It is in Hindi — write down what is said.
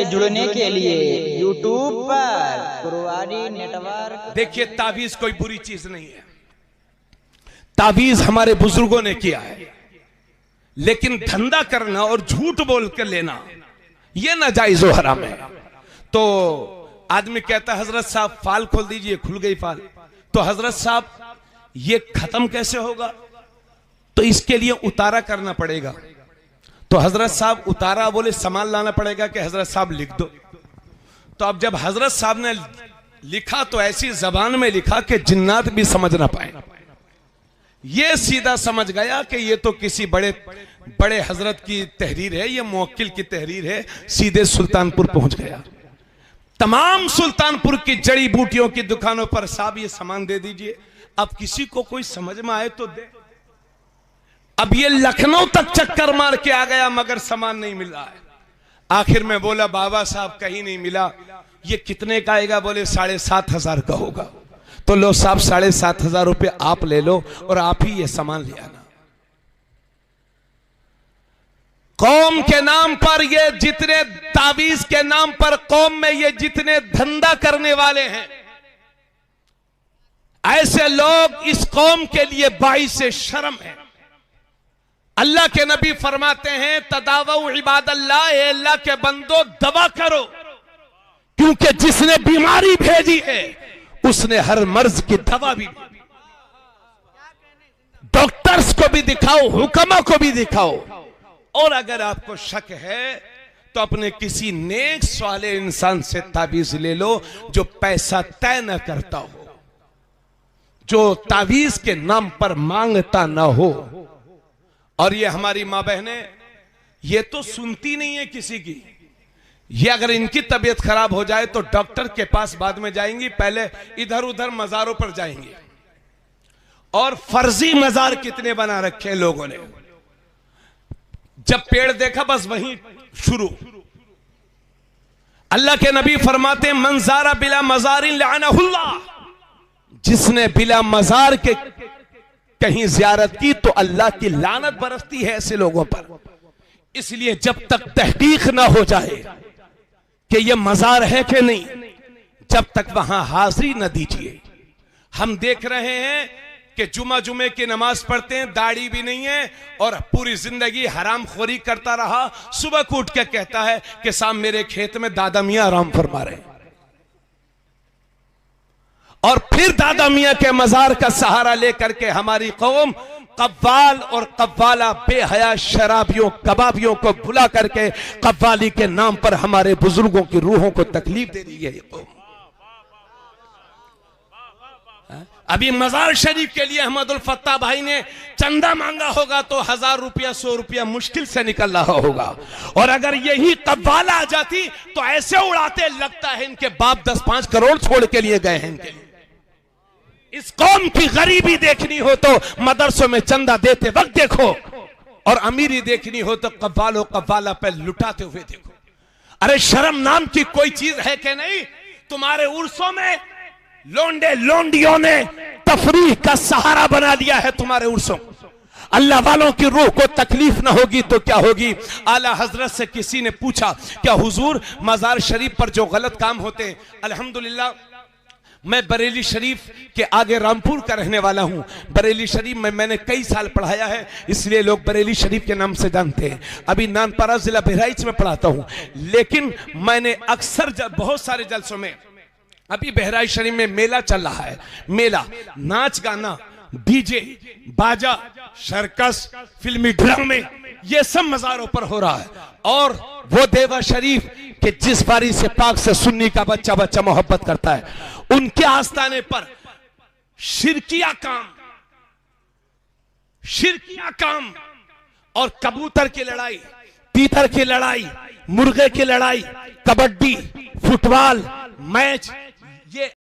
जुड़ने के लिए YouTube पर कुरवानी नेटवर्क। देखिए, तावीज कोई बुरी चीज नहीं है, तावीज हमारे बुजुर्गों ने किया है, लेकिन धंधा करना और झूठ बोल कर लेना यह नाजायज और हराम है। तो आदमी कहता है हजरत साहब फाल खोल दीजिए, खुल गई फाल। तो हजरत साहब ये खत्म कैसे होगा? तो इसके लिए उतारा करना पड़ेगा। तो हजरत साहब उतारा बोले सामान लाना पड़ेगा कि हजरत साहब लिख दो। तो अब जब हजरत साहब ने लिखा तो ऐसी जबान में लिखा कि जिन्नात भी समझ ना पाए। ये सीधा समझ गया कि ये तो किसी बड़े बड़े हजरत की तहरीर है, ये मुवक्किल की तहरीर है। सीधे सुल्तानपुर पहुंच गया। तमाम सुल्तानपुर की जड़ी बूटियों की दुकानों पर साहब ये सामान दे दीजिए, अब किसी को कोई समझ में आए तो दे। अब ये लखनऊ तक चक्कर मार के आ गया मगर सामान नहीं मिल रहा है। आखिर में बोला बाबा साहब कहीं नहीं मिला। ये कितने का आएगा? बोले 7,500 का होगा। तो लो साहब 7,500 रुपये आप ले लो और आप ही ये सामान ले आना। कौम के नाम पर ये जितने तावीज के नाम पर कौम में ये जितने धंधा करने वाले हैं, ऐसे लोग इस कौम के लिए बाइस शर्म है। अल्लाह के नबी फरमाते हैं तदावु इबादल्लाह, अल्लाह के बंदो दवा करो, क्योंकि जिसने बीमारी भेजी है उसने हर मर्ज की दवा भी। डॉक्टर्स को भी दिखाओ, हुक्मा को भी दिखाओ। और अगर आपको शक है तो अपने किसी नेक स्वाले इंसान से तावीज ले लो जो पैसा तय न करता हो, जो तावीज के नाम पर मांगता ना हो। और ये हमारी मां बहनें ये तो सुनती नहीं है किसी की। ये अगर इनकी तबीयत खराब हो जाए तो डॉक्टर के पास बाद में जाएंगी, पहले इधर उधर मजारों पर जाएंगी। और फर्जी मजार कितने बना रखे हैं लोगों ने। जब पेड़ देखा बस वहीं शुरू। अल्लाह के नबी फरमाते मंजारा बिला मजारिन लअनहुल्लाह, जिसने बिला मजार के कहीं जियारत की तो अल्लाह की लानत बरसती है ऐसे लोगों पर। इसलिए जब तक तहकीक ना हो जाए कि यह मजार है कि नहीं, जब तक वहां हाजिरी न दीजिए। हम देख रहे हैं कि जुमे की नमाज पढ़ते हैं, दाढ़ी भी नहीं है और पूरी जिंदगी हरामखोरी करता रहा। सुबह को उठ के कहता है कि साहब मेरे खेत में दादा मियां आराम फरमा रहे हैं, और फिर दादा मियां के मजार का सहारा लेकर के हमारी कौम कव्वाल और कव्वाला बेहया शराबियों कबाबियों को बुला करके कव्वाली के नाम पर हमारे बुजुर्गों की रूहों को तकलीफ दे रही है ये कौम। अभी मजार शरीफ के लिए अहमदुल फत्ता भाई ने चंदा मांगा होगा तो 1000 रुपया 100 रुपया मुश्किल से निकल रहा होगा। और अगर यही कव्वाला आ जाती तो ऐसे उड़ाते लगता है इनके बाप 10-5 करोड़ छोड़ के लिए गए हैं इनके लिए। इस कौम की गरीबी देखनी हो तो मदरसों में चंदा देते वक्त देखो, और अमीरी देखनी हो तो कव्वालो कव्वाला पे लुटाते हुए देखो। अरे शर्म नाम की कोई चीज है कि नहीं? तुम्हारे उर्सों में लोंडे लोंडियों ने तफरीह का सहारा बना दिया है तुम्हारे उर्सों। अल्लाह वालों की रूह को तकलीफ ना होगी तो क्या होगी? आला हजरत से किसी ने पूछा क्या हुजूर मजार शरीफ पर जो गलत काम होते हैं। अल्हम्दुलिल्लाह मैं बरेली शरीफ के आगे रामपुर का रहने वाला हूं। बरेली शरीफ में मैंने कई साल पढ़ाया है, इसलिए लोग बरेली शरीफ के नाम से जानते हैं। अभी नानपारा जिला बहराइच में पढ़ाता हूं, लेकिन मैंने अक्सर बहुत सारे जलसों में, अभी बहराइच शरीफ में मेला चल रहा है, मेला नाच गाना डीजे बाजा सर्कस फिल्मी ड्रामे ये सब मजारों पर हो रहा है। और वो देवा शरीफ कि जिस बारी से पाक से सुन्नी का बच्चा बच्चा मोहब्बत करता है, उनके आस्थाने पर शिरकिया काम और कबूतर की लड़ाई, तीतर की लड़ाई, मुर्गे की लड़ाई, कबड्डी, फुटबॉल मैच, ये